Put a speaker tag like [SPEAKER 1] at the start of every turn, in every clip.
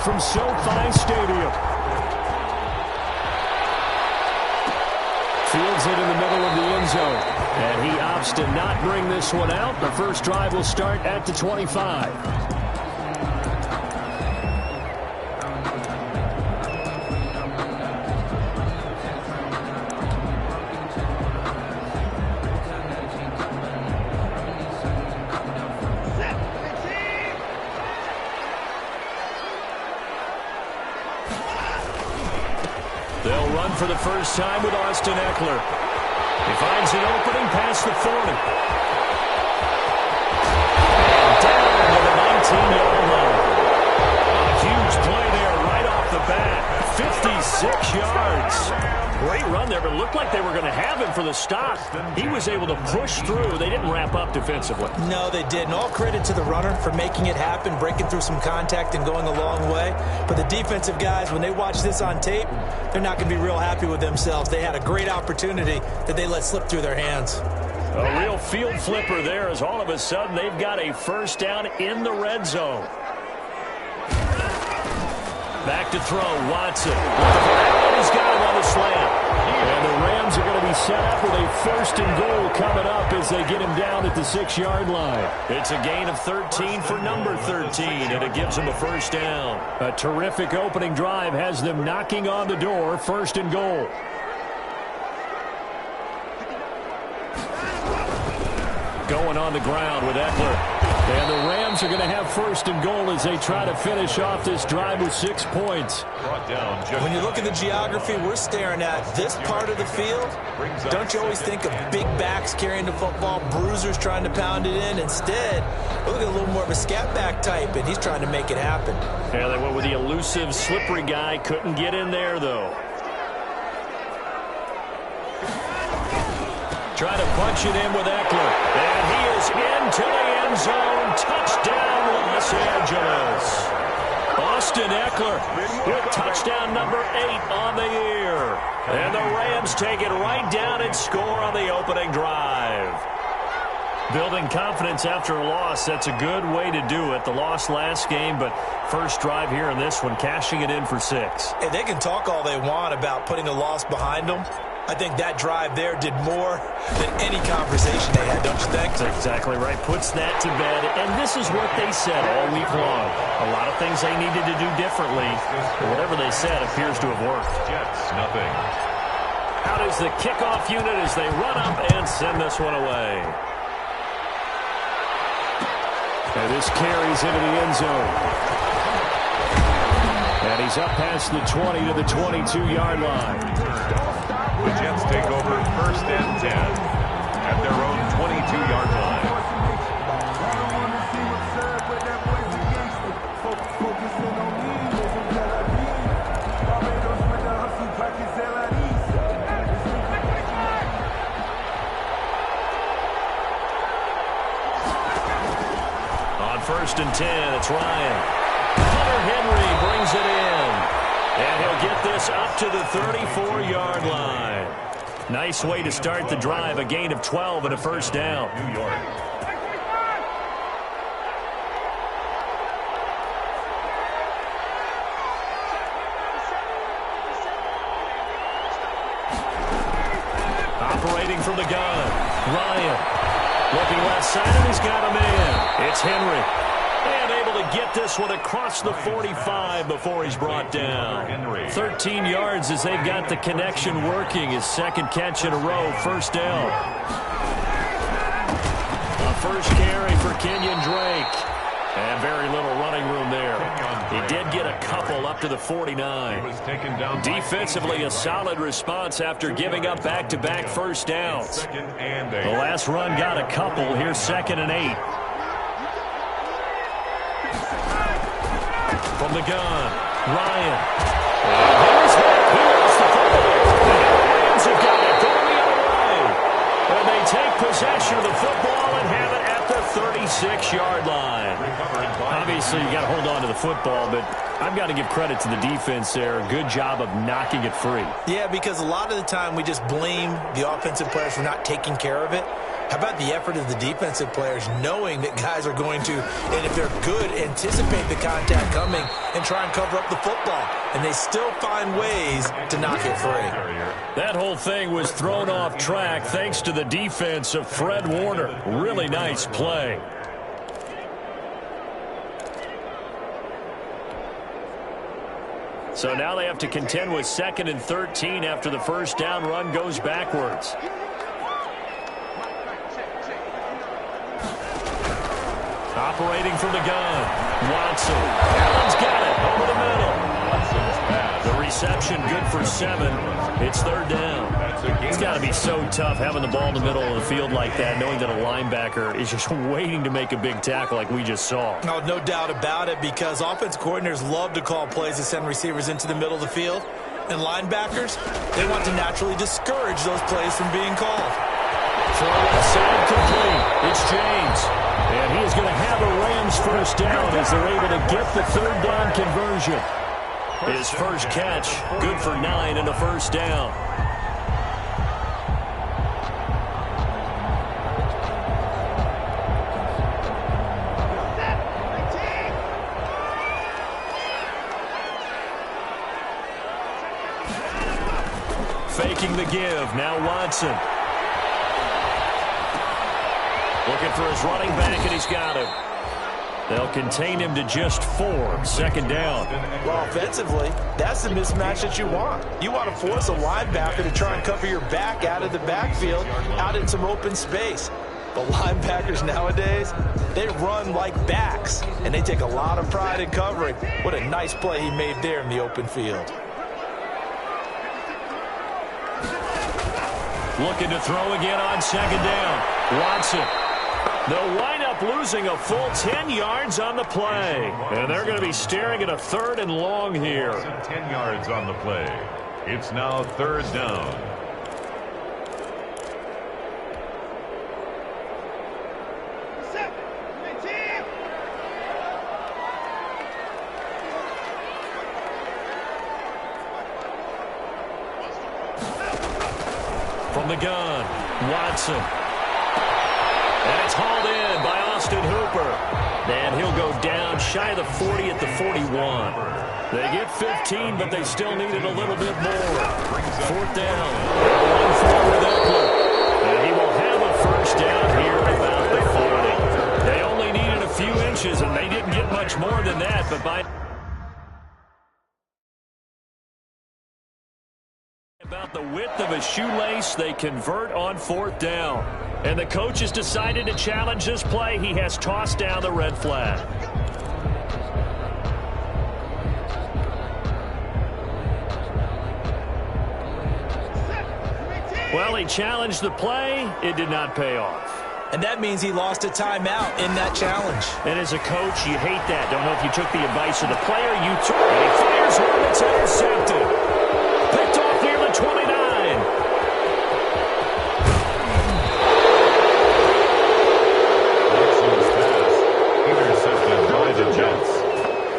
[SPEAKER 1] from SoFi Stadium. Fields it in the middle of the end zone. And he opts to not bring this one out. The first drive will start at the 25. They'll run for the first time with Austin Ekeler. He finds an opening past the 40. And down to the 19-yard line. A huge play there right off the bat. 56 yards. Great run there, but it looked like they were going to have him for the stop. He was able to push through. They didn't wrap up defensively.
[SPEAKER 2] No, they didn't. All credit to the runner for making it happen, breaking through some contact and going a long way. But the defensive guys, when they watch this on tape, they're not going to be real happy with themselves. They had a great opportunity that they let slip through their hands.
[SPEAKER 1] A real field flipper there as all of a sudden they've got a first down in the red zone. Back to throw, Watson. He's got him on the slant. And the Rams are going to be set up with a first and goal coming up as they get him down at the 6-yard line. It's a gain of 13 for number 13, and it gives them a first down. A terrific opening drive has them knocking on the door, first and goal. Going on the ground with Ekeler. And the Rams are going to have first and goal as they try to finish off this drive with 6 points.
[SPEAKER 2] When you look at the geography we're staring at, this part of the field, don't you always think of big backs carrying the football, bruisers trying to pound it in? Instead, look at a little more of a scat back type, and he's trying to make it happen.
[SPEAKER 1] Yeah, they went with the elusive, slippery guy. Couldn't get in there, though. Try to punch it in with Ekeler. And he is into the end zone. Touchdown, Los Angeles. Austin Ekeler with touchdown number 8 on the year. And the Rams take it right down and score on the opening drive. Building confidence after a loss, that's a good way to do it. The loss last game, but first drive here in this one, cashing it in for 6.
[SPEAKER 2] Hey, they can talk all they want about putting a loss behind them. I think that drive there did more than any conversation they had, don't you think?
[SPEAKER 1] That's exactly right. Puts that to bed. And this is what they said all week long. A lot of things they needed to do differently. But whatever they said appears to have worked.
[SPEAKER 3] Jets, nothing.
[SPEAKER 1] Out is the kickoff unit as they run up and send this one away. And this carries into the end zone. And he's up past the 20 to the 22-yard line.
[SPEAKER 3] The Jets take over first and 10 at their own 22-yard line.
[SPEAKER 1] On first and 10, it's Ryan. Hunter Henry brings it in. And he'll get this up to the 34-yard line. Nice way to start the drive. A gain of 12 and a first down.
[SPEAKER 3] New York.
[SPEAKER 1] Operating from the gun. Ryan. Looking left side, and he's got him in. It's Henry. And able to get this one across the 45 before he's brought down. 13 yards as they've got the connection working. His second catch in a row, first down. A first carry for Kenyon Drake. And very little running room there. He did get a couple up to the 49. Defensively, a solid response after giving up back-to-back first downs. The last run got a couple. Here's 2nd and 8. From the gun, Ryan. And here's Hill. He lost the football. The Rams have got it going the other way. And they take possession of the football and have it at the 36-yard line. Obviously, you got to hold on to the football, but I've got to give credit to the defense there. Good job of knocking it free.
[SPEAKER 2] Yeah, because a lot of the time we just blame the offensive players for not taking care of it. How about the effort of the defensive players knowing that guys are going to, and if they're good, anticipate the contact coming and try and cover up the football. And they still find ways to knock it free.
[SPEAKER 1] That whole thing was thrown off track thanks to the defense of Fred Warner. Really nice play. So now they have to contend with 2nd and 13 after the first down run goes backwards. Operating from the gun, Watson. Allen's got it over the middle. The reception good for 7. It's 3rd down. It's got to be so tough having the ball in the middle of the field like that, knowing that a linebacker is just waiting to make a big tackle like we just saw.
[SPEAKER 2] No doubt about it, because offense coordinators love to call plays to send receivers into the middle of the field. And linebackers, they want to naturally discourage those plays from being called.
[SPEAKER 1] Throw inside complete. It's James. And he is going to have a Rams first down as they're able to get the 3rd down conversion. His first catch, good for 9 and a first down. Faking the give. Now Watson. Looking for his running back, and he's got him. They'll contain him to just 4. 2nd down.
[SPEAKER 2] Well, offensively, that's the mismatch that you want. You want to force a linebacker to try and cover your back out of the backfield, out in some open space. But linebackers nowadays, they run like backs, and they take a lot of pride in covering. What a nice play he made there in the open field.
[SPEAKER 1] Looking to throw again on 2nd down. Watson. They'll wind up losing a full 10 yards on the play. And they're going to be staring at a 3rd and long here.
[SPEAKER 3] 10 yards on the play. It's now 3rd down.
[SPEAKER 1] From the gun, Watson. And it's hauled in by Austin Hooper. And he'll go down shy of the 40 at the 41. They get 15, but they still need it a little bit more. 4th down. Run forward Eckler. And he will have a first down here about the 40. They only needed a few inches, and they didn't get much more than that, but by about the width of a shoelace, they convert on 4th down. And the coach has decided to challenge this play. He has tossed down the red flag. Well, he challenged the play. It did not pay off.
[SPEAKER 2] And that means he lost a timeout in that challenge.
[SPEAKER 1] And as a coach, you hate that. Don't know if you took the advice of the player. You took it. And he fires one that's intercepted. Picked off near the 29.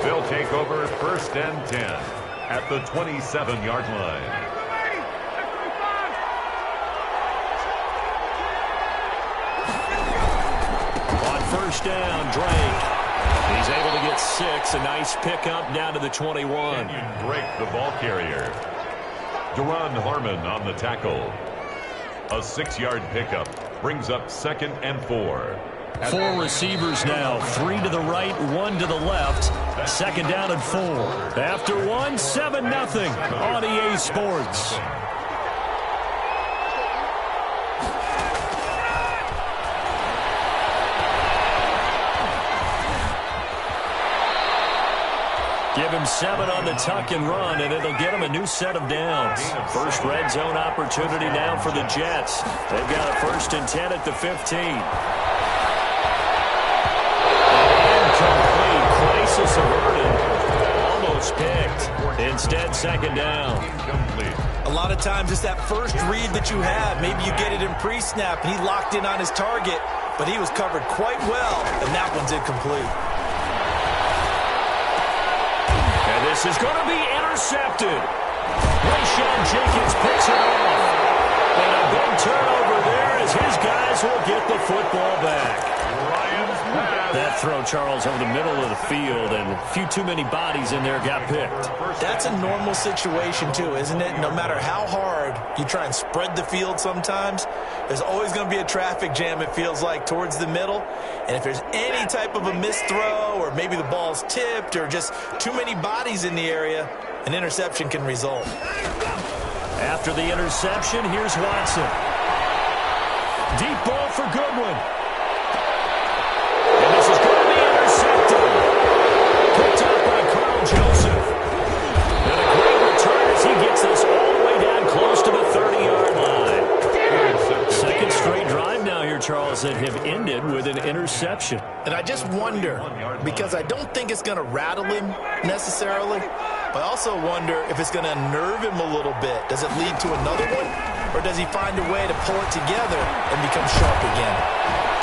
[SPEAKER 3] They'll take over 1st and 10 at the 27-yard line.
[SPEAKER 1] On 1st down, Drake. He's able to get 6. A nice pickup down to the 21.
[SPEAKER 3] Break the ball carrier. Duron Harmon on the tackle. A 6-yard pickup brings up 2nd and 4.
[SPEAKER 1] 4 receivers now, 3 to the right, 1 to the left. 2nd down and 4. After 1, 7-0 on EA Sports. Give him 7 on the tuck and run, and it'll get him a new set of downs. First red zone opportunity now for the Jets. They've got a 1st and 10 at the 15. Incomplete. Crisis averted. Almost picked. Instead, 2nd down.
[SPEAKER 2] A lot of times it's that first read that you have. Maybe you get it in pre-snap, and he locked in on his target, but he was covered quite well, and that one's incomplete.
[SPEAKER 1] And This is going to be intercepted. Rayshawn Jenkins picks it off. And a big turnover there as his guys will get the football back. That throw, Charles, over the middle of the field, and a few too many bodies in there got picked.
[SPEAKER 2] That's a normal situation, too, isn't it? No matter how hard you try and spread the field sometimes, there's always going to be a traffic jam, it feels like, towards the middle. And if there's any type of a missed throw, or maybe the ball's tipped, or just too many bodies in the area, an interception can result.
[SPEAKER 1] After the interception, here's Watson. Deep ball for Goodwin. And this is going to be intercepted. Picked up by Carl Joseph. And a great return as he gets this all the way down close to the 30-yard line. Second straight drive now here, Charles, that have ended with an interception.
[SPEAKER 2] And I just wonder, because I don't think it's going to rattle him necessarily, but I also wonder if it's going to unnerve him a little bit. Does it lead to another one? Or does he find a way to pull it together and become sharp again?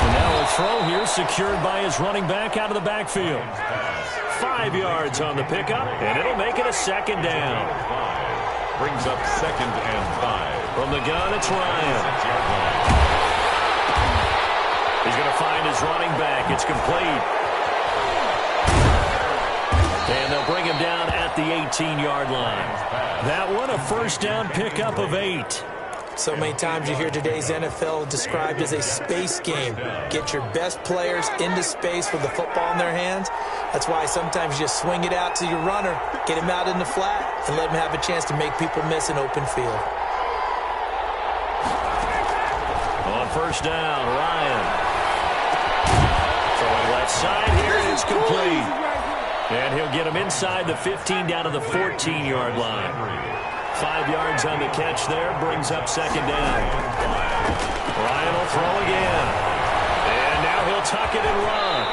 [SPEAKER 1] And now a throw here secured by his running back out of the backfield. 5 yards on the pickup, and it'll make it a second down.
[SPEAKER 3] Brings up 2nd and 5.
[SPEAKER 1] From the gun, it's Ryan. He's going to find his running back. It's complete. And they'll bring him down at the 18-yard line. That one, a first down pickup of 8.
[SPEAKER 2] So many times you hear today's NFL described as a space game. Get your best players into space with the football in their hands. That's why sometimes you just swing it out to your runner, get him out in the flat, and let him have a chance to make people miss an open field.
[SPEAKER 1] On first down, Ryan. Throwing left side here, and it's complete. And he'll get him inside the 15 down to the 14-yard line. 5 yards on the catch there, brings up second down. Ryan will throw again. And now he'll tuck it and run.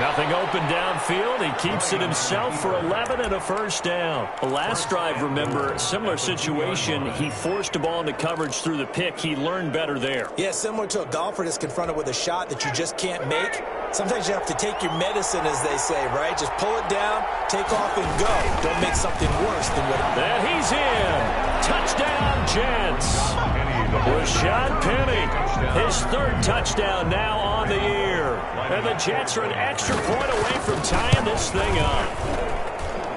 [SPEAKER 1] Nothing open downfield. He keeps it himself for 11 and a first down. The last drive, remember, similar situation. He forced a ball into coverage through the pick. He learned better there.
[SPEAKER 2] Yeah, similar to a golfer that's confronted with a shot that you just can't make. Sometimes you have to take your medicine, as they say, right? Just pull it down, take off, and go. Don't make something worse than what...
[SPEAKER 1] And he's in. Touchdown, Jets. Rashad Penny, his 3rd touchdown now on the year. And the Jets are an extra point away from tying this thing up.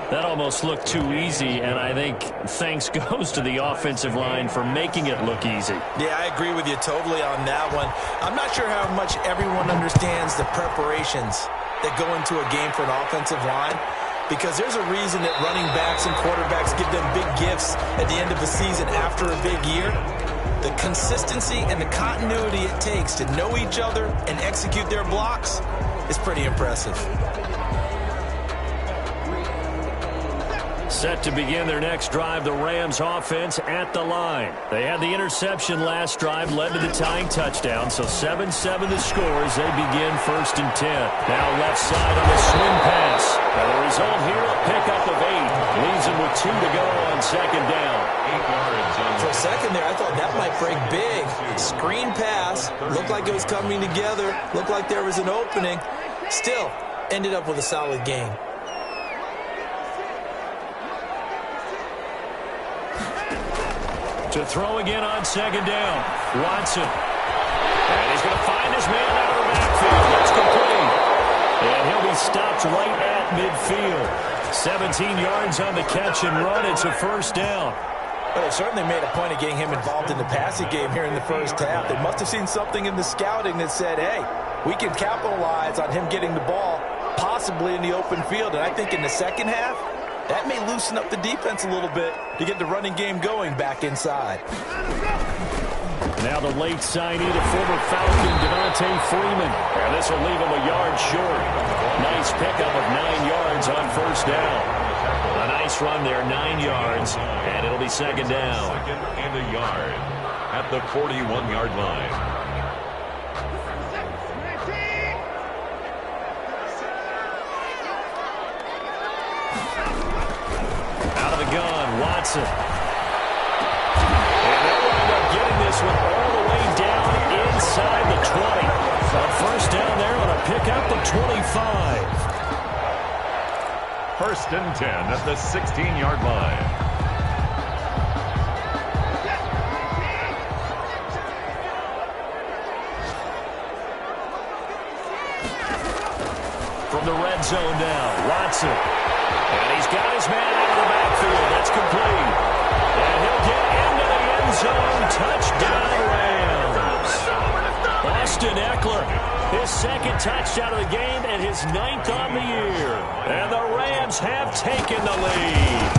[SPEAKER 1] That almost looked too easy, and I think thanks goes to the offensive line for making it look easy.
[SPEAKER 2] Yeah, I agree with you totally on that one. I'm not sure how much everyone understands the preparations that go into a game for an offensive line, because there's a reason that running backs and quarterbacks give them big gifts at the end of the season after a big year. The consistency and the continuity it takes to know each other and execute their blocks is pretty impressive.
[SPEAKER 1] Set to begin their next drive, the Rams offense at the line. They had the interception last drive, led to the tying touchdown, so 7-7 the score as they begin 1st and 10. Now left side on the swing pass. Now the result here, a pickup of 8. Leaves him with 2 to go on second down.
[SPEAKER 3] 8 yards on
[SPEAKER 2] For a second there, I thought that might break big. Screen pass, looked like it was coming together, looked like there was an opening. Still, ended up with a solid gain.
[SPEAKER 1] To throw again on second down, Watson. And he's going to find his man out of the backfield. That's complete. And he'll be stopped right at midfield. 17 yards on the catch and run. It's a first down.
[SPEAKER 2] Well, they certainly made a point of getting him involved in the passing game here in the first half. They must have seen something in the scouting that said, hey, we can capitalize on him getting the ball possibly in the open field. And I think in the second half, that may loosen up the defense a little bit to get the running game going back inside.
[SPEAKER 1] Now the late signee, the former Falcon, Devontae Freeman. And this will leave him a yard short. Nice pickup of 9 yards on first down. A nice run there, 9 yards, and it'll be second down.
[SPEAKER 3] 2nd and a yard at the 41-yard line.
[SPEAKER 1] Out of the gun, Watson. And they'll wind up getting this one all the way down inside the 20. A first down there on a pickup of 25.
[SPEAKER 3] First and 10 at the 16-yard line.
[SPEAKER 1] From the red zone now, Watson. And he's got his man out of the backfield. That's complete. And he'll get into the end zone. Touchdown, Rams. Austin Ekeler, his second touchdown of the game and his 9th on the year. And the Rams have taken the lead.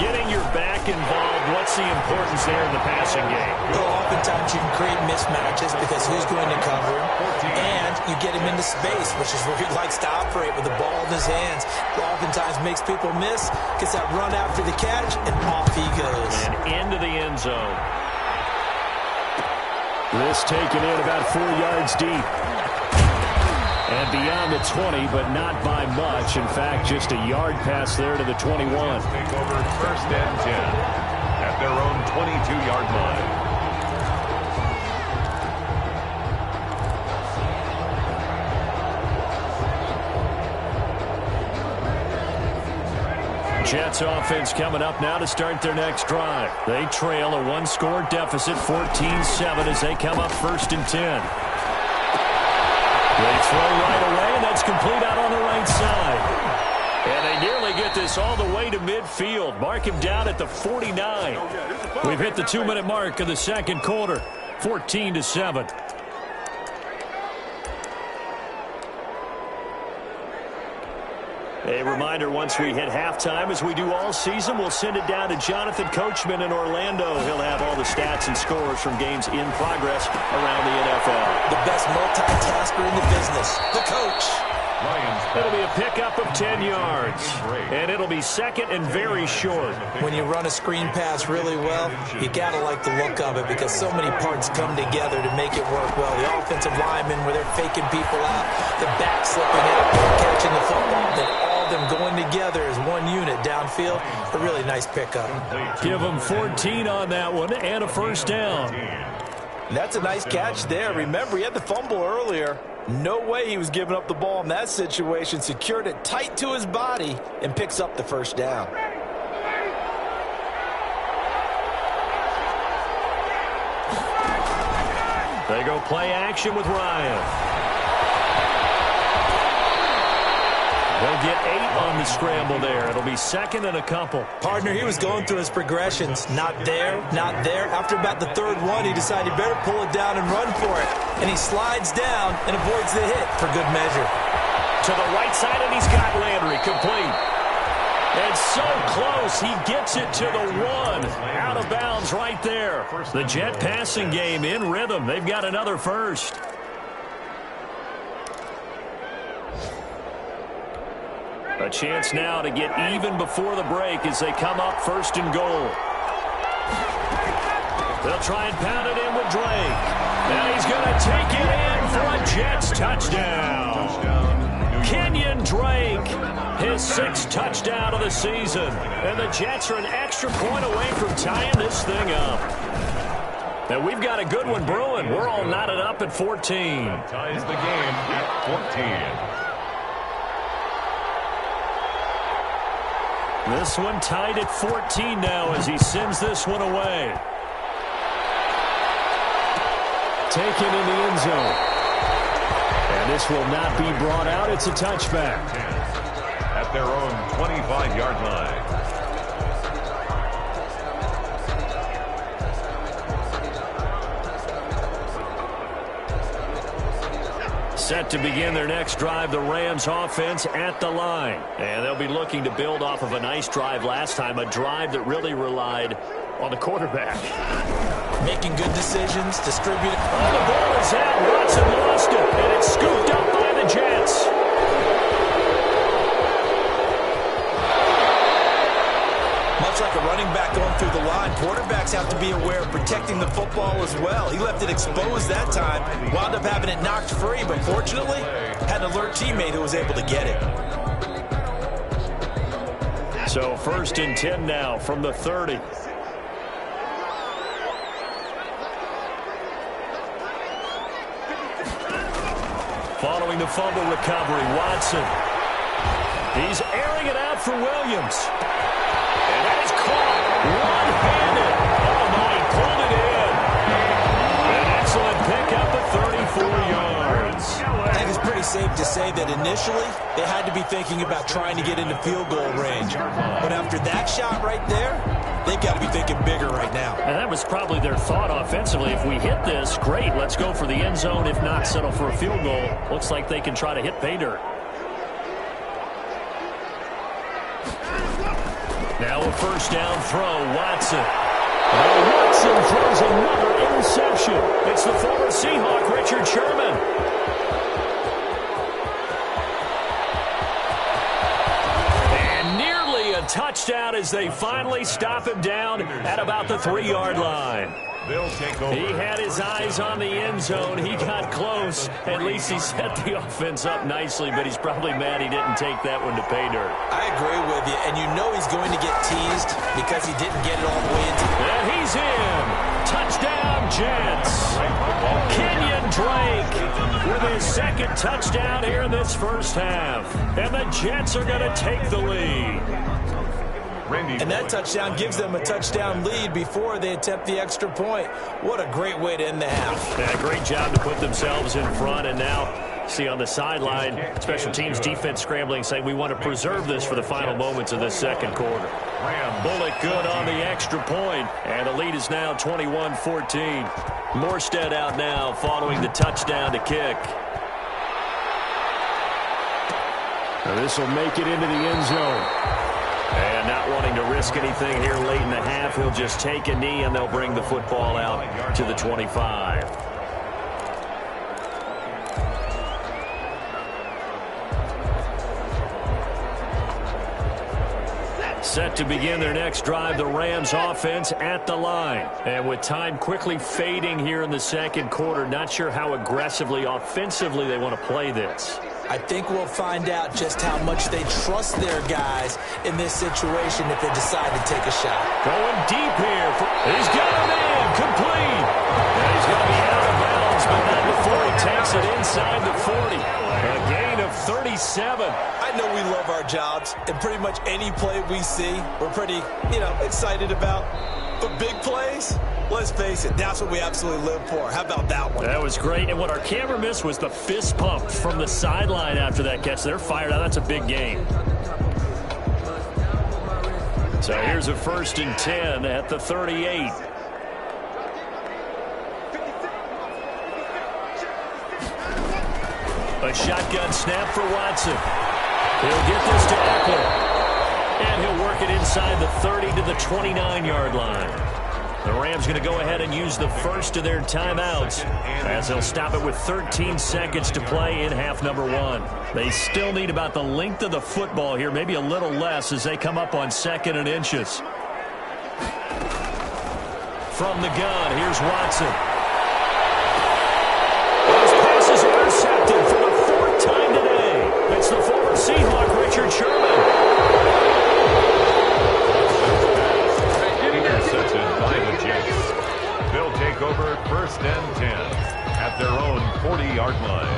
[SPEAKER 1] Getting your back involved, what's the importance there in the passing game?
[SPEAKER 2] Well, oftentimes you can create mismatches because who's going to cover him, and you get him into space, which is where he likes to operate with the ball in his hands. It oftentimes makes people miss, gets that run after the catch, and off he goes.
[SPEAKER 1] And into the end zone. This taken in about 4 yards deep. And beyond the 20, but not by much. In fact, just a yard pass there to the 21.
[SPEAKER 3] Take over first and 10 at their own 22-yard line.
[SPEAKER 1] Jets offense coming up now to start their next drive. They trail a one-score deficit, 14-7, as they come up first and 10. They throw right away, and that's complete out on the right side. And they nearly get this all the way to midfield. Mark him down at the 49. We've hit the 2-minute mark of the second quarter, 14-7. A reminder, once we hit halftime, as we do all season, we'll send it down to Jonathan Coachman in Orlando. He'll have all the stats and scores from games in progress around the NFL.
[SPEAKER 2] The best multitasker in the business, the coach.
[SPEAKER 1] It'll be a pickup of 10 yards, and it'll be second and very short.
[SPEAKER 2] When you run a screen pass really well, you got to like the look of it because so many parts come together to make it work well. The offensive linemen, where they're faking people out, the back slipping out, catching the football, then all of them going together as one unit downfield. A really nice pickup.
[SPEAKER 1] Give them 14 on that one and a first down.
[SPEAKER 2] That's a nice catch there. Remember, he had the fumble earlier. No way he was giving up the ball in that situation. Secured it tight to his body and picks up the first down.
[SPEAKER 1] They go play action with Ryan. They'll get 8 on the scramble there. It'll be second and a couple.
[SPEAKER 2] Partner, he was going through his progressions. Not there, not there. After about the third one, he decided he better pull it down and run for it. And he slides down and avoids the hit for good measure.
[SPEAKER 1] To the right side, and he's got Landry complete. And so close, he gets it to the 1. Out of bounds right there. The Jet passing game in rhythm. They've got another first. A chance now to get even before the break as they come up first and goal. They'll try and pound it in with Drake. Now he's going to take it in for a Jets touchdown. Kenyon Drake, his 6th touchdown of the season. And the Jets are an extra point away from tying this thing up. And we've got a good one brewing. We're all knotted up at 14.
[SPEAKER 3] Ties the game at 14.
[SPEAKER 1] This one tied at 14 now as he sends this one away. Taken in the end zone. And this will not be brought out. It's a touchback.
[SPEAKER 3] At their own 25-yard line.
[SPEAKER 1] Set to begin their next drive, the Rams offense at the line. And they'll be looking to build off of a nice drive last time, a drive that really relied on the quarterback.
[SPEAKER 2] Making good decisions, distributing.
[SPEAKER 1] Oh, the ball is out. Watson lost it, and it's scooped up by the Jets.
[SPEAKER 2] Much like a running back going through the line, quarterbacks have to be aware of protecting the football as well. He left it exposed that time, wound up having it knocked free, but fortunately, had an alert teammate who was able to get it.
[SPEAKER 1] So first and 10 now from the 30. Following the fumble recovery, Watson. He's airing it out for Williams. And that is caught one-handed. Oh, my, he pulled it in. An excellent pickup at 34 yards.
[SPEAKER 2] I think it's pretty safe to say that initially they had to be thinking about trying to get into field goal range. But after that shot right there, they've got to be thinking bigger right now.
[SPEAKER 1] And that was probably their thought offensively. If we hit this, great, let's go for the end zone. If not, settle for a field goal. Looks like they can try to hit pay dirt. Now a first down throw, Watson. Now Watson throws another interception. It's the former Seahawk, Richard Sherman. And nearly a touchdown as they finally stop him down at about the 3-yard line.
[SPEAKER 3] They'll take over.
[SPEAKER 1] He had his eyes on the end zone. He got close. At least he set the offense up nicely, but he's probably mad he didn't take that one to pay dirt.
[SPEAKER 2] I agree with you, and you know he's going to get teased because he didn't get it all the way into the...
[SPEAKER 1] And he's in. Touchdown, Jets. Kenyon Drake with his second touchdown here in this first half. And the Jets are going to take the lead.
[SPEAKER 2] And that touchdown gives them a touchdown lead before they attempt the extra point. What a great way to end the half.
[SPEAKER 1] Yeah, great job to put themselves in front. And now, see on the sideline, special teams defense scrambling, saying we want to preserve this for the final moments of this second quarter. Bullock good on the extra point. And the lead is now 21-14. Morstead out now following the touchdown to kick. Now this will make it into the end zone. And not wanting to risk anything here late in the half, he'll just take a knee and they'll bring the football out to the 25. Set to begin their next drive, the Rams offense at the line. And with time quickly fading here in the second quarter, not sure how aggressively, offensively they want to play this.
[SPEAKER 2] I think we'll find out just how much they trust their guys in this situation if they decide to take a shot.
[SPEAKER 1] Going deep here. He's got a man. Complete. And he's going to be out of bounds, but not before he takes it inside the 40. A gain of 37.
[SPEAKER 2] I know we love our jobs, and pretty much any play we see, we're pretty, excited about. But big plays, let's face it, that's what we absolutely live for. How about that one?
[SPEAKER 1] That was great. And what our camera missed was the fist pump from the sideline after that catch. They're fired out. That's a big gain. So here's a 1st and 10 at the 38. A shotgun snap for Watson. He'll get this to Eckler. And he'll work it inside the 30 to the 29-yard line. The Rams going to go ahead and use the first of their timeouts as they'll stop it with 13 seconds to play in half number 1. They still need about the length of the football here, maybe a little less as they come up on 2nd and inches. From the gun, here's Watson. Those passes are intercepted for the 4th time today. It's the former Seahawk, Richard Sherman.
[SPEAKER 3] Intercepted by the Jets. They'll take over 1st and 10 at their own 40-yard line.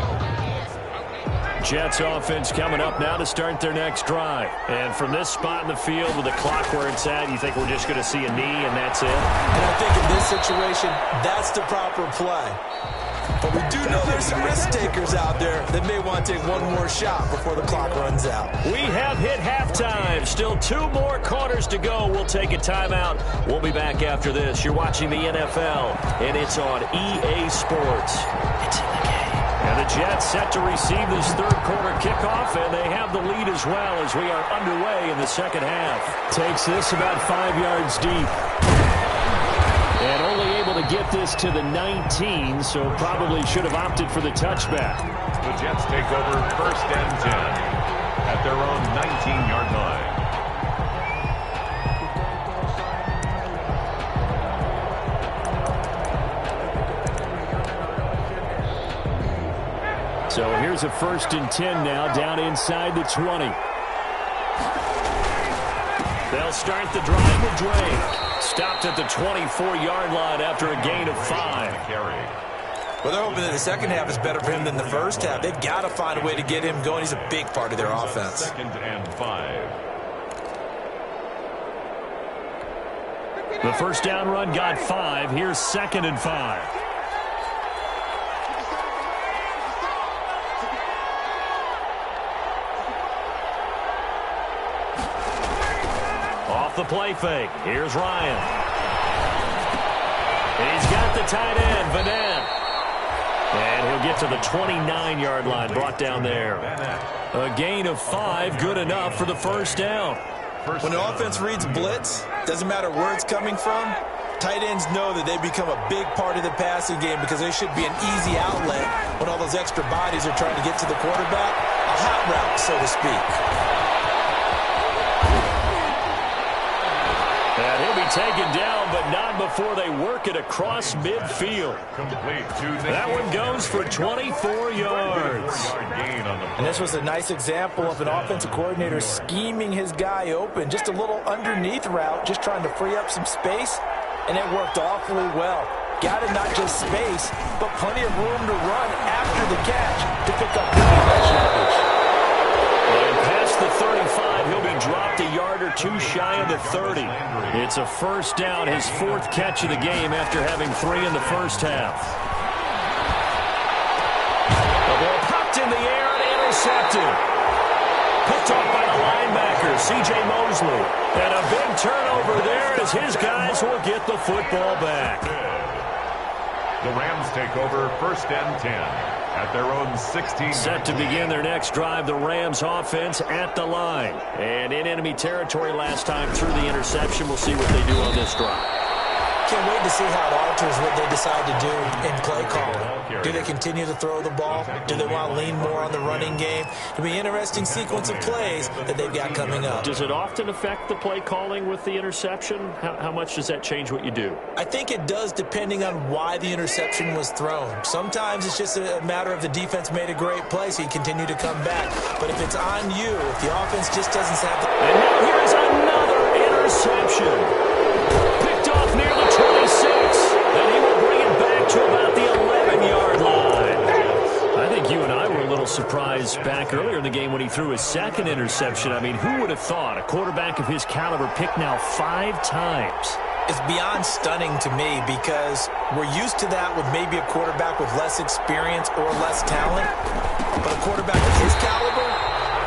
[SPEAKER 1] Jets offense coming up now to start their next drive. And from this spot in the field with the clock where it's at, you think we're just going to see a knee and that's it?
[SPEAKER 2] And I think in this situation, that's the proper play. But we do know there's some risk takers out there that may want to take one more shot before the clock runs out.
[SPEAKER 1] We have hit halftime. Still 2 more quarters to go. We'll take a timeout. We'll be back after this. You're watching the NFL, and it's on EA Sports. It's in the game. And the Jets set to receive this 3rd quarter kickoff, and they have the lead as well as we are underway in the second half. Takes this about 5 yards deep. And only able to get this to the 19, so probably should have opted for the touchback.
[SPEAKER 3] The Jets take over 1st and 10 at their own 19-yard line.
[SPEAKER 1] So here's a 1st and 10 now, down inside the 20. They'll start the drive with Drake. Stopped at the 24-yard line after a gain of 5.
[SPEAKER 2] Well, they're hoping that the second half is better for him than the first half. They've got to find a way to get him going. He's a big part of their offense.
[SPEAKER 3] 2nd and 5.
[SPEAKER 1] The first down run got 5. Here's 2nd and 5. Off the play fake. Here's Ryan. He's got the tight end, Vanette. And he'll get to the 29-yard line, brought down there. A gain of 5, good enough for the first down.
[SPEAKER 2] When the offense reads blitz, doesn't matter where it's coming from, tight ends know that they become a big part of the passing game because they should be an easy outlet when all those extra bodies are trying to get to the quarterback. A hot route, so to speak.
[SPEAKER 1] And he'll be taken down, but not before they work it across midfield.
[SPEAKER 3] Complete to
[SPEAKER 1] That one goes for 24 yards.
[SPEAKER 2] And this was a nice example of an offensive coordinator scheming his guy open. Just a little underneath route, just trying to free up some space, and it worked awfully well. Got him not just space, but plenty of room to run after the catch to pick up really nice yardage.
[SPEAKER 1] And past the 35, he'll be dropped a yard or two shy of the 30. It's a first down, his 4th catch of the game after having 3 in the first half. The ball popped in the air and intercepted. Picked off by the linebacker, C.J. Mosley. And a big turnover there as his guys will get the football back.
[SPEAKER 3] The Rams take over 1st and 10. At their own 16.
[SPEAKER 1] Set to begin their next drive, the Rams offense at the line. And in enemy territory last time through the interception. We'll see what they do on this drive.
[SPEAKER 2] Can't wait to see how it alters what they decide to do in play calling. Do they continue to throw the ball? Do they want to lean more on the running game? It'll be an interesting sequence of plays that they've got coming up.
[SPEAKER 1] Does it often affect the play calling with the interception? How much does that change what you do?
[SPEAKER 2] I think it does depending on why the interception was thrown. Sometimes it's just a matter of the defense made a great play, so you continue to come back. But if it's on you, if the offense just doesn't have the...
[SPEAKER 1] And now here's another interception. Picked off near the 26. And he will bring it back to about the 11-yard line. I think you and I were a little surprised back earlier in the game when he threw his 2nd interception. I mean, who would have thought a quarterback of his caliber picked now 5 times?
[SPEAKER 2] It's beyond stunning to me because we're used to that with maybe a quarterback with less experience or less talent. But a quarterback of his caliber,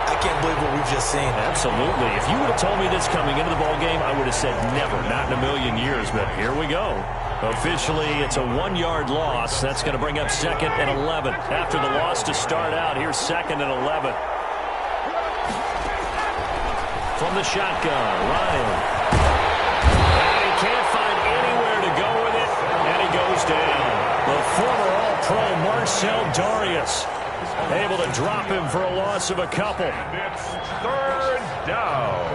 [SPEAKER 2] I can't believe what we've just seen.
[SPEAKER 1] Absolutely. If you would have told me this coming into the ballgame, I would have said never, not in a million years. But here we go. Officially, it's a 1-yard loss. That's going to bring up 2nd and 11. After the loss to start out, here's 2nd and 11. From the shotgun, Ryan. And he can't find anywhere to go with it, and he goes down. The former All-Pro Marcel Darius able to drop him for a loss of a couple.
[SPEAKER 3] It's 3rd down.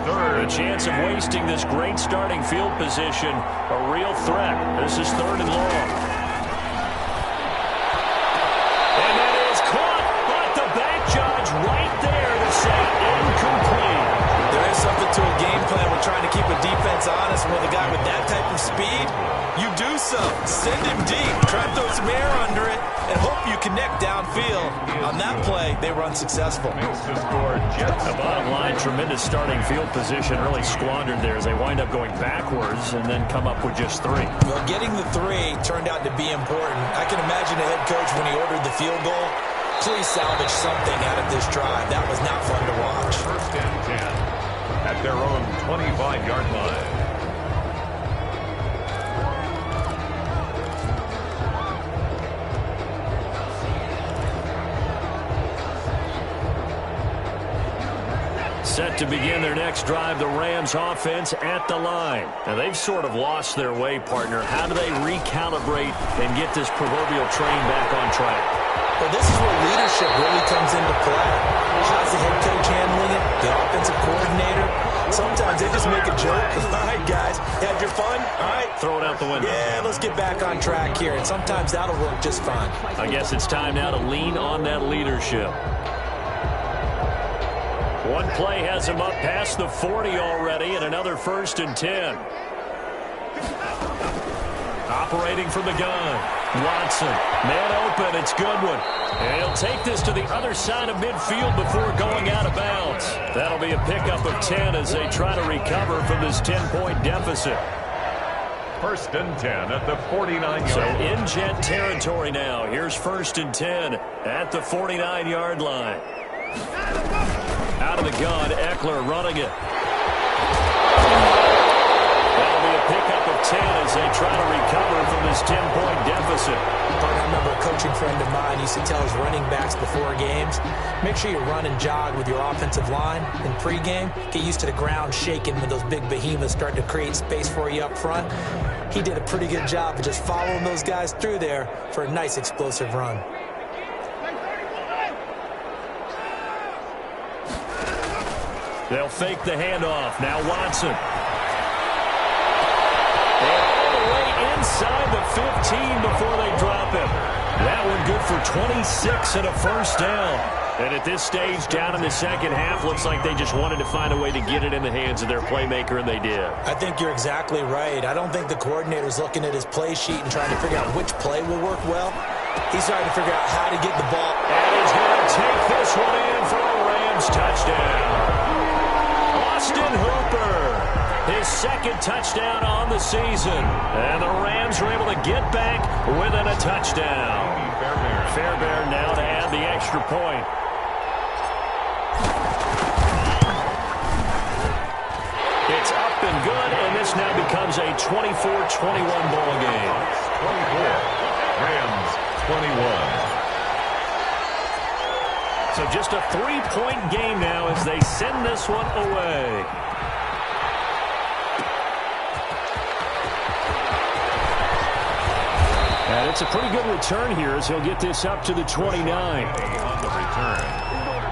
[SPEAKER 1] A chance of wasting this great starting field position. A real threat. This is 3rd and long. And that is caught, but the back judge right there to say incomplete.
[SPEAKER 2] There is something to a game plan. We're trying to keep a defense honest. With a guy with that type of speed, you do something. Send him deep. Try to throw some air under it and hope you connect downfield. On that play, they were unsuccessful.
[SPEAKER 1] The bottom line, tremendous starting field position, really squandered there as they wind up going backwards and then come up with just 3.
[SPEAKER 2] Well, getting the 3 turned out to be important. I can imagine a head coach when he ordered the field goal. Please salvage something out of this drive. That was not fun to watch.
[SPEAKER 3] 1st and 10 at their own 25-yard line.
[SPEAKER 1] Set to begin their next drive, the Rams offense at the line. Now, they've sort of lost their way, partner. How do they recalibrate and get this proverbial train back on track?
[SPEAKER 2] Well, this is where leadership really comes into play. How's the head coach handling it? The offensive coordinator? Sometimes they just make a joke. All right, guys, you had your fun? All right.
[SPEAKER 1] Throw it out the window.
[SPEAKER 2] Yeah, let's get back on track here. And sometimes that'll work just fine.
[SPEAKER 1] I guess it's time now to lean on that leadership. One play has him up past the 40 already, and another 1st and 10. Operating from the gun. Watson. Man open. It's Goodwin. And he'll take this to the other side of midfield before going out of bounds. That'll be a pickup of 10 as they try to recover from this 10-point deficit.
[SPEAKER 3] First and 10 at the 49-yard.
[SPEAKER 1] So in Jet territory now. Here's first and 10 at the 49-yard line. Out of the gun, Eckler running it. That'll be a pickup of 10 as they try to recover from this 10-point deficit.
[SPEAKER 2] I remember a coaching friend of mine used to tell his running backs before games, make sure you run and jog with your offensive line in pregame. Get used to the ground shaking when those big behemoths start to create space for you up front. He did a pretty good job of just following those guys through there for a nice explosive run.
[SPEAKER 1] They'll fake the handoff. Now Watson. And all the way inside the 15 before they drop him. That one good for 26 and a first down. And at this stage, down in the second half, looks like they just wanted to find a way to get it in the hands of their playmaker, and they did.
[SPEAKER 2] I think you're exactly right. I don't think the coordinator's looking at his play sheet and trying to figure out which play will work well. He's trying to figure out how to get the ball.
[SPEAKER 1] And he's going to take this one in for a Rams touchdown. Austin Hooper, his second touchdown on the season. And the Rams are able to get back within a touchdown. Fairbairn now to add the extra point. It's up and good, and this now becomes a 24-21 ball game.
[SPEAKER 3] 24, Rams 21.
[SPEAKER 1] So just a 3-point game now as they send this one away. And it's a pretty good return here as he'll get this up to the 29.
[SPEAKER 3] On the return,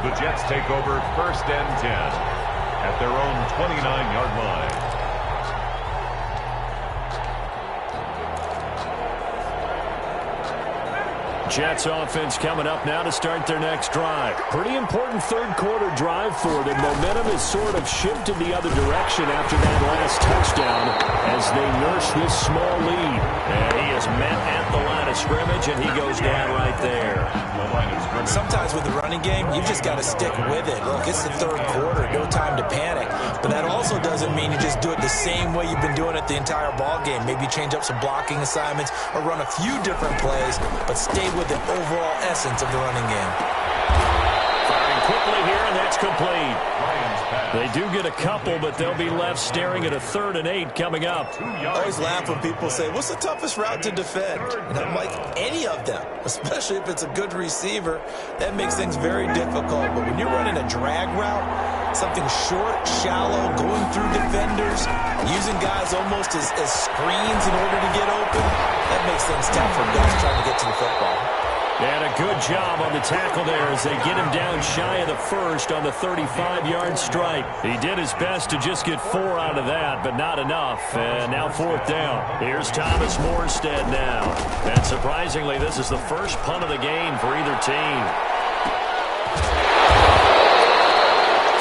[SPEAKER 3] the Jets take over first and 10 at their own 29-yard line.
[SPEAKER 1] Jets offense coming up now to start their next drive. Pretty important third-quarter drive for them. Momentum has sort of shifted the other direction after that last touchdown as they nurse this small lead. And he is met at the line of scrimmage, and he goes down right there.
[SPEAKER 2] Sometimes with the running game, you just got to stick with it. Look, it's the third quarter, no time to panic. But that also doesn't mean you just do it the same way you've been doing it the entire ball game. Maybe change up some blocking assignments or run a few different plays, but stay with the overall essence of the running game.
[SPEAKER 1] Firing quickly here, and that's complete. They do get a couple, but they'll be left staring at a 3rd and 8 coming up.
[SPEAKER 2] I always laugh when people say, what's the toughest route to defend? And I'm like, any of them, especially if it's a good receiver. That makes things very difficult. But when you're running a drag route, something short, shallow, going through defenders, using guys almost as screens in order to get open, that makes things tough for guys trying to get to the football.
[SPEAKER 1] And a good job on the tackle there as they get him down shy of the first on the 35-yard stripe. He did his best to just get 4 out of that, but not enough. And now 4th down. Here's Thomas Morstead now. And surprisingly, this is the first punt of the game for either team.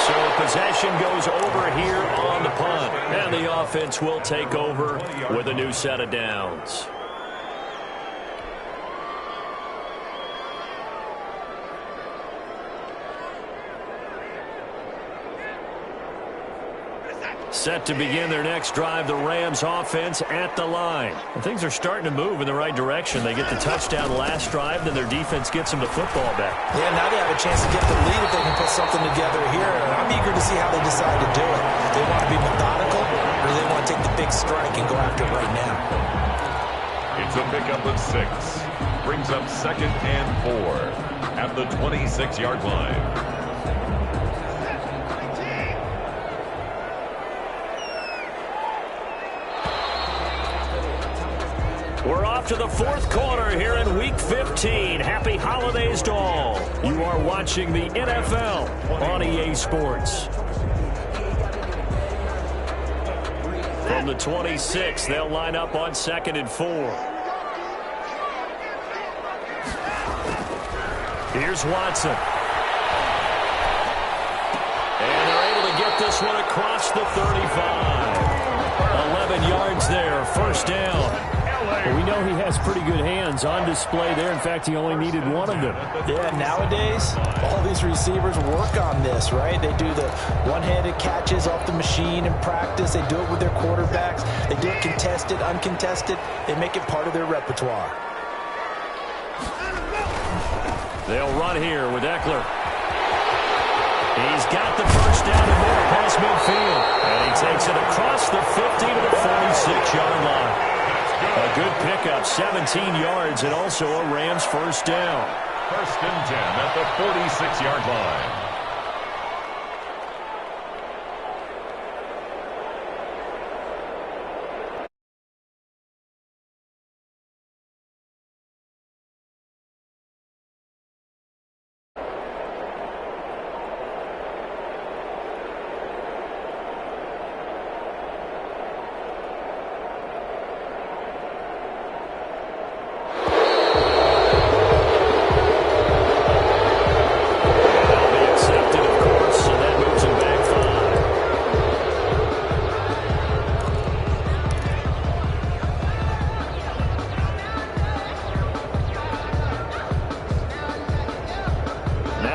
[SPEAKER 1] So possession goes over here on the punt. And the offense will take over with a new set of downs. Set to begin their next drive, the Rams offense at the line. And things are starting to move in the right direction. They get the touchdown last drive, then their defense gets them the football back.
[SPEAKER 2] Yeah, now they have a chance to get the lead if they can put something together here. I'm eager to see how they decide to do it. Do they want to be methodical, or do they want to take the big strike and go after it right now?
[SPEAKER 3] It's a pickup of 6. Brings up 2nd and 4 at the 26-yard line.
[SPEAKER 1] We're off to the 4th quarter here in Week 15. Happy holidays to all. You are watching the NFL on EA Sports. From the 26, they'll line up on 2nd and 4. Here's Watson. And they're able to get this one across the 35. 11 yards there, first down. know he has pretty good hands on display there. In fact, he only needed one of them.
[SPEAKER 2] Yeah, nowadays, all these receivers work on this, right? They do the one-handed catches off the machine in practice. They do it with their quarterbacks. They do it contested, uncontested. They make it part of their repertoire.
[SPEAKER 1] They'll run here with Eckler. He's got the first down and more past midfield. And he takes it across the 50 to the 46-yard line. A good pickup, 17 yards, and also a Rams first down.
[SPEAKER 3] First and 10 at the 46-yard line.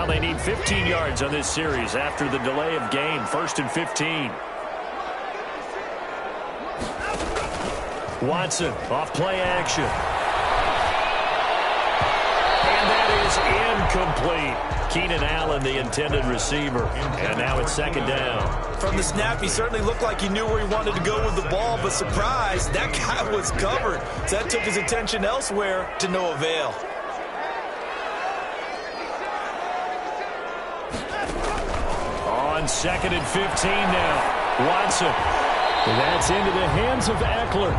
[SPEAKER 1] They need 15 yards on this series after the delay of game. First and 15. Watson off play action. And that is incomplete. Keenan Allen, the intended receiver. And now it's second down.
[SPEAKER 2] From the snap, he certainly looked like he knew where he wanted to go with the ball, but surprise, that guy was covered. So that took his attention elsewhere to no avail.
[SPEAKER 1] On second and 15 now. Watson. That's into the hands of Eckler.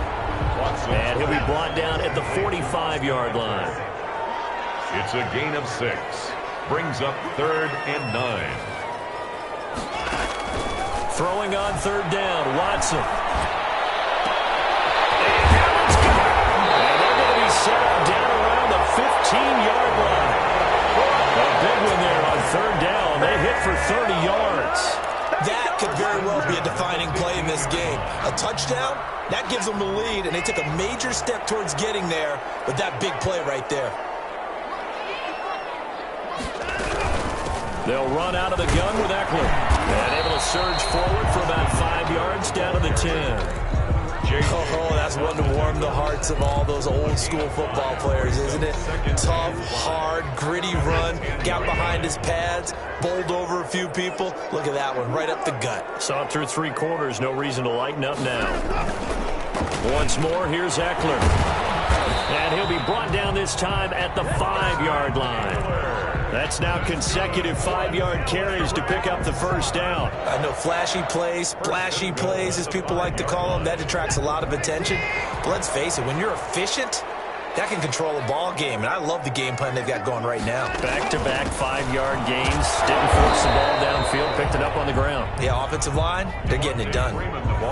[SPEAKER 1] And he'll be brought down at the 45-yard line.
[SPEAKER 3] It's a gain of 6. Brings up 3rd and 9.
[SPEAKER 1] Throwing on 3rd down, Watson. And Allen's got it. And they're going to be set up down around the 15-yard line. A big one there on 3rd down. They hit for 30 yards.
[SPEAKER 2] That could very well be a defining play in this game. A touchdown, that gives them the lead, and they took a major step towards getting there with that big play right there.
[SPEAKER 1] They'll run out of the gun with Eckler. And able to surge forward for about 5 yards down to the 10.
[SPEAKER 2] Oh, that's one to warm the hearts of all those old-school football players, isn't it? Tough, hard, gritty run, got behind his pads, bowled over a few people. Look at that one, right up the gut.
[SPEAKER 1] Saw it through 3 quarters, no reason to lighten up now. Once more, here's Eckler. And he'll be brought down this time at the 5-yard line. That's now consecutive 5-yard carries to pick up the first down.
[SPEAKER 2] I know flashy plays, splashy plays, as people like to call them, that attracts a lot of attention. But let's face it, when you're efficient, that can control a ball game. And I love the game plan they've got going right now.
[SPEAKER 1] Back-to-back 5-yard gains. Didn't force the ball downfield, picked it up on the ground.
[SPEAKER 2] Yeah, offensive line, they're getting it done.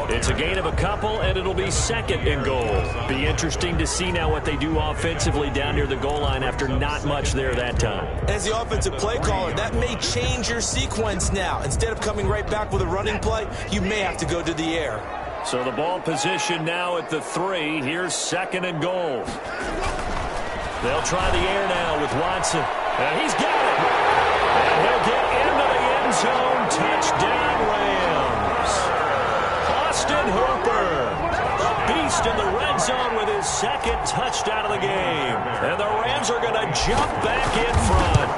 [SPEAKER 1] It's a gain of a couple, and it'll be second and goal. Be interesting to see now what they do offensively down near the goal line after not much there that time.
[SPEAKER 2] As the offensive play caller, that may change your sequence now. Instead of coming right back with a running play, you may have to go to the air.
[SPEAKER 1] So the ball position now at the 3. Here's second and goal. They'll try the air now with Watson. And he's got it. And he'll get into the end zone. Touchdown, Rams. Austin Hooper, a beast in the red zone with his second touchdown of the game. And the Rams are going to jump back in front.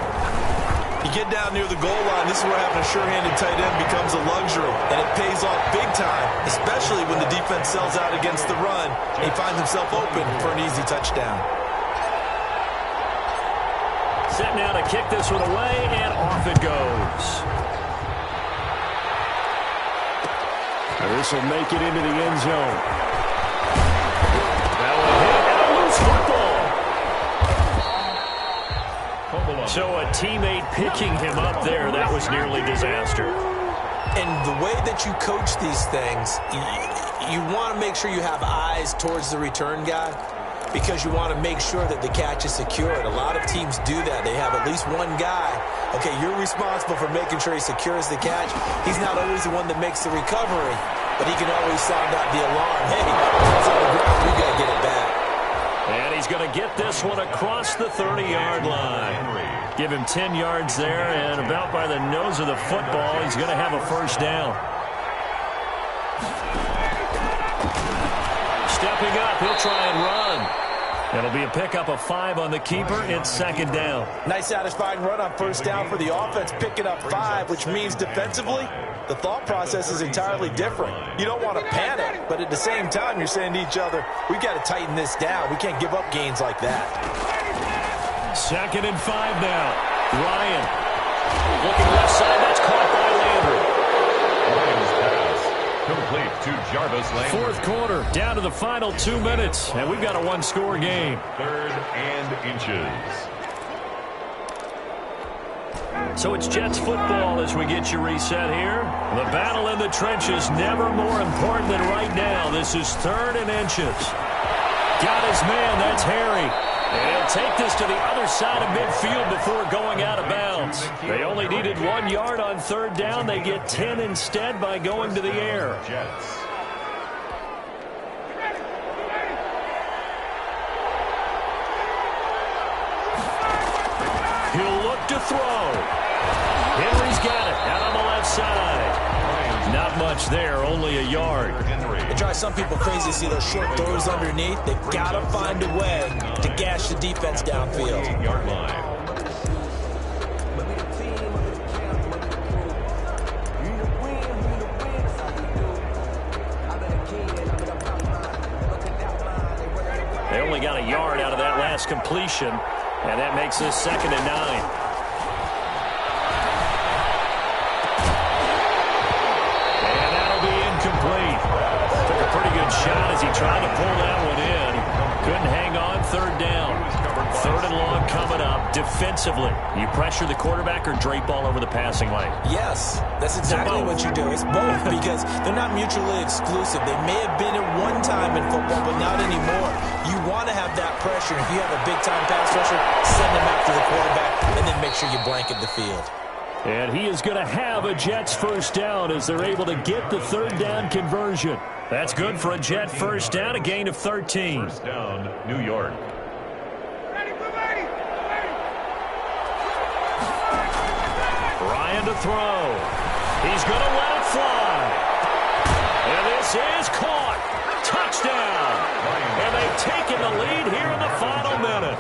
[SPEAKER 2] You get down near the goal line, this is where having a sure-handed tight end becomes a luxury, and it pays off big time, especially when the defense sells out against the run, and he finds himself open for an easy touchdown.
[SPEAKER 1] Set now to kick this one away, and off it goes. This will make it into the end zone. That will hit, and a loose football. So a teammate picking him up there, that was nearly disaster.
[SPEAKER 2] And the way that you coach these things, you want to make sure you have eyes towards the return guy because you want to make sure that the catch is secured. A lot of teams do that. They have at least one guy. Okay, you're responsible for making sure he secures the catch. He's not always the one that makes the recovery, but he can always sound out the alarm. Hey, it's on the ground. We got to get it back.
[SPEAKER 1] going to get this one across the 30-yard line. Give him 10 yards there, and about by the nose of the football, he's going to have a first down. Stepping up, he'll try and run. It'll be a pickup of 5 on the keeper. It's second down.
[SPEAKER 2] Nice satisfying run on first down for the offense, picking up 5, which means defensively, the thought process is entirely different. You don't want to panic, but at the same time, you're saying to each other, we've got to tighten this down. We can't give up gains like that.
[SPEAKER 1] Second and 5 now. Ryan looking left side. That's caught by Landry.
[SPEAKER 3] Ryan's pass complete to Jarvis Landry.
[SPEAKER 1] Fourth quarter, down to the final 2 minutes, and we've got a one-score game.
[SPEAKER 3] 3rd and inches.
[SPEAKER 1] So it's Jets football as we get you reset here. The battle in the trenches never more important than right now. This is 3rd and inches. Got his man, that's Harry. And he'll take this to the other side of midfield before going out of bounds. They only needed 1 yard on 3rd down. They get 10 instead by going to the air.
[SPEAKER 3] Jets.
[SPEAKER 1] He'll look to throw. Henry's got it out on the left side. Not much there, only a yard.
[SPEAKER 2] It drives some people crazy to see those short throws underneath. They've got to find a way to gash the defense downfield.
[SPEAKER 3] 8-yard line.
[SPEAKER 1] They only got a yard out of that last completion, and that makes this 2nd and 9. Took a pretty good shot as he tried to pull that one in. Couldn't hang on. 3rd down. 3rd and long coming up. Defensively, you pressure the quarterback or drape all over the passing lane?
[SPEAKER 2] Yes, that's exactly what you do. It's both because they're not mutually exclusive. They may have been at one time in football, but not anymore. You want to have that pressure. If you have a big-time pass rusher, send them after the quarterback, and then make sure you blanket the field.
[SPEAKER 1] And he is going to have a Jets first down as they're able to get the 3rd down conversion. That's good for a Jet first down, a gain of 13.
[SPEAKER 3] First down, New York.
[SPEAKER 1] Ryan to throw. He's going to let it fly. And this is caught. Touchdown. And they've taken the lead here in the final minute.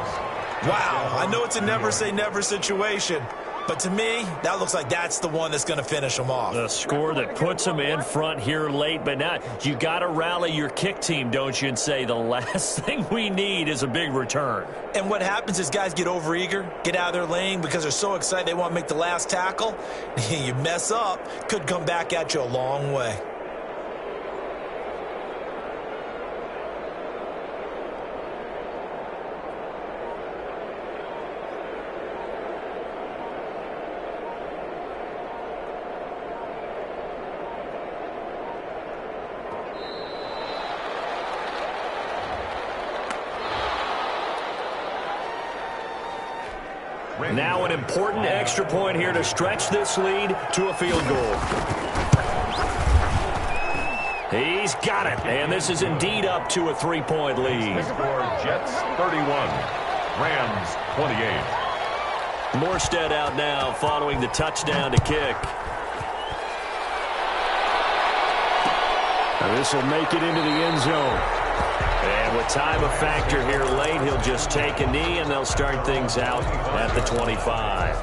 [SPEAKER 2] Wow, I know it's a never-say-never situation, but to me, that looks like that's the one that's going to finish them off.
[SPEAKER 1] The score that puts them in front here late, but now you got to rally your kick team, don't you, and say the last thing we need is a big return.
[SPEAKER 2] And what happens is guys get overeager, get out of their lane because they're so excited they want to make the last tackle. You mess up, could come back at you a long way.
[SPEAKER 1] Now an important extra point here to stretch this lead to a field goal. He's got it, and this is indeed up to a 3-point lead.
[SPEAKER 3] Score Jets 31, Rams 28.
[SPEAKER 1] Morstead out now following the touchdown to kick. And this will make it into the end zone. And with time a factor here late, he'll just take a knee, and they'll start things out at the 25.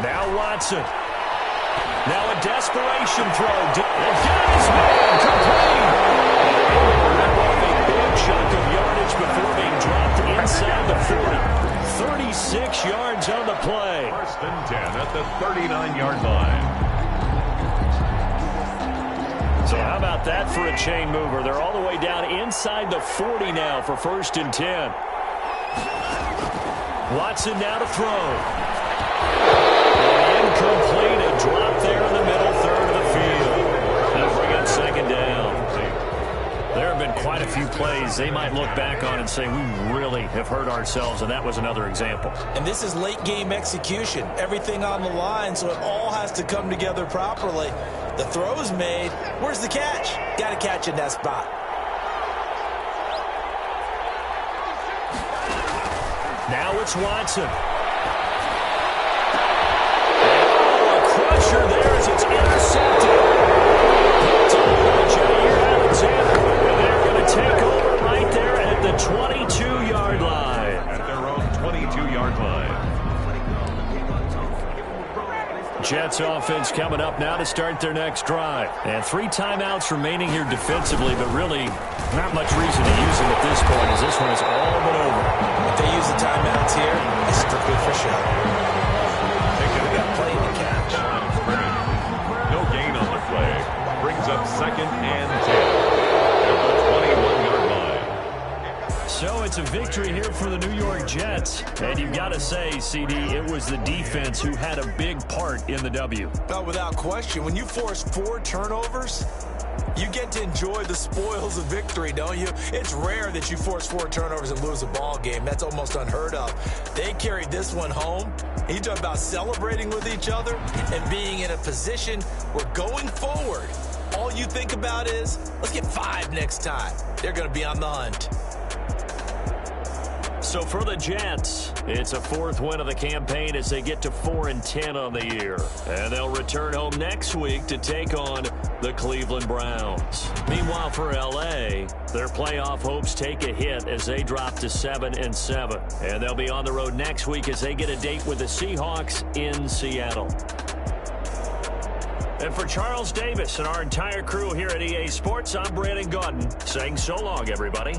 [SPEAKER 1] Now Watson. Now a desperation throw. And got his man complete. A big chunk of yardage before being dropped inside the 40. 36 yards on the play.
[SPEAKER 3] 1st and 10 at the 39-yard line.
[SPEAKER 1] So how about that for a chain mover? They're all the way down inside the 40 now for 1st and 10. Watson now to throw. Incomplete, a drop there in the middle third of the field. That'll bring up 2nd down. There have been quite a few plays they might look back on and say, we really have hurt ourselves, and that was another example.
[SPEAKER 2] And this is late-game execution. Everything on the line, so it all has to come together properly. The throw's made. Where's the catch? Got to catch in that spot.
[SPEAKER 1] Now it's Watson. Oh, a crusher there as it's intercepted. Picked up by Jair Alexander. And they're going to take over right there at the 22-yard line.
[SPEAKER 3] At their own 22-yard line.
[SPEAKER 1] Jets offense coming up now to start their next drive. And 3 timeouts remaining here defensively, but really not much reason to use them at this point as this one is all but over.
[SPEAKER 2] If they use the timeouts here, it's strictly for show. They got play to catch.
[SPEAKER 3] No gain on the play. Brings up 2nd and 10. At the 21-yard line.
[SPEAKER 1] So it's a victory here for the New York Jets. And you've got to say, CD, it was the defense who had a big part in the W.
[SPEAKER 2] Oh, without question. When you force 4 turnovers, you get to enjoy the spoils of victory, don't you? It's rare that you force 4 turnovers and lose a ball game. That's almost unheard of. They carried this one home. You talk about celebrating with each other and being in a position where going forward, all you think about is, let's get 5 next time. They're going to be on the hunt.
[SPEAKER 1] So for the Jets, it's a 4th win of the campaign as they get to 4-10 on the year. And they'll return home next week to take on the Cleveland Browns. Meanwhile for L.A., their playoff hopes take a hit as they drop to 7-7. And they'll be on the road next week as they get a date with the Seahawks in Seattle. And for Charles Davis and our entire crew here at EA Sports, I'm Brandon Gaudin saying so long, everybody.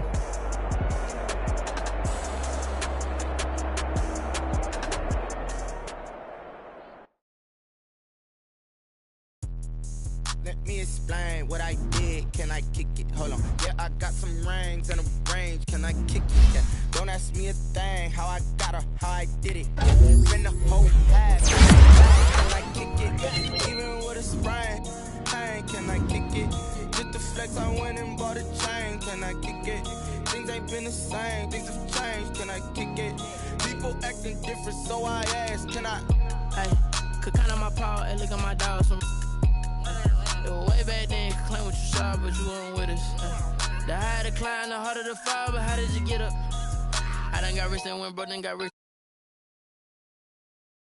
[SPEAKER 4] Let me explain what I did. Can I kick it? Hold on. Yeah, I got some rings and a range. Can I kick it? Yeah. Don't ask me a thing. How I got her, how I did it. Been the whole half. Can I kick it? Even with a sprain. Hey, can I kick it? Just the flex, I went and bought a chain. Can I kick it? Things ain't been the same. Things have changed. Can I kick it? People acting different, so I asked. Can I?
[SPEAKER 5] Hey, could count on my power and look at my dogs from. Way back then, you could claim what you saw, but you weren't with us. The higher the climb, the harder the fall, but how did you get up? I done got rich and went broke, then got rich.